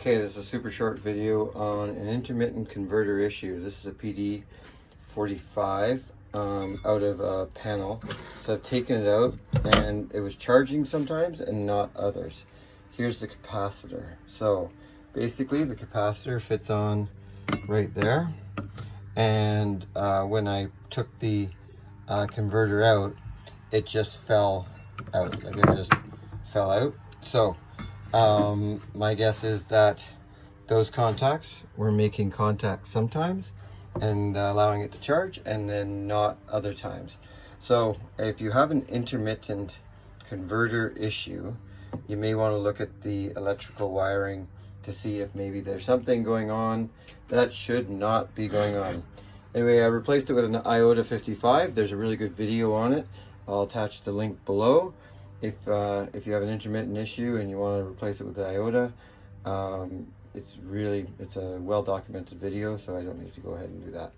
Okay, this is a super short video on an intermittent converter issue. This is a PD45 out of a panel. So I've taken it out and it was charging sometimes and not others. Here's the capacitor. So basically the capacitor fits on right there. And when I took the converter out, it just fell out. Like it just fell out. So my guess is that those contacts were making contact sometimes and allowing it to charge, and then not other times. So if you have an intermittent converter issue, you may want to look at the electrical wiring to see if maybe there's something going on that should not be going on. Anyway, I replaced it with an iota 55. There's a really good video on it. I'll attach the link below. If you have an intermittent issue and you want to replace it with the iota, it's a well documented video, so I don't need to go ahead and do that.